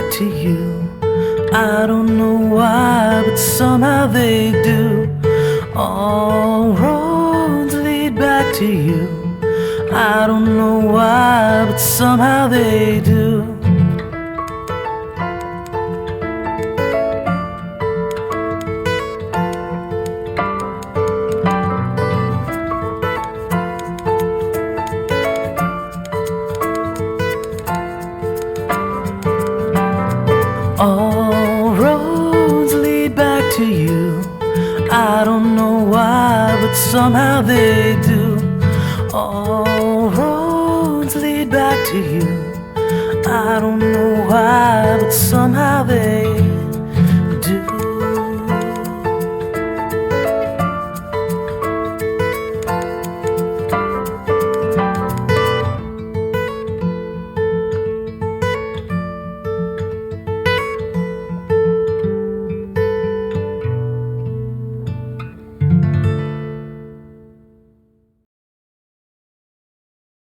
back to you. I don't know why, but somehow they do. All roads lead back to you. I don't know why, but somehow they do. All roads lead back to you. I don't know why, but somehow they do. All roads lead back to you. I don't know why, but somehow they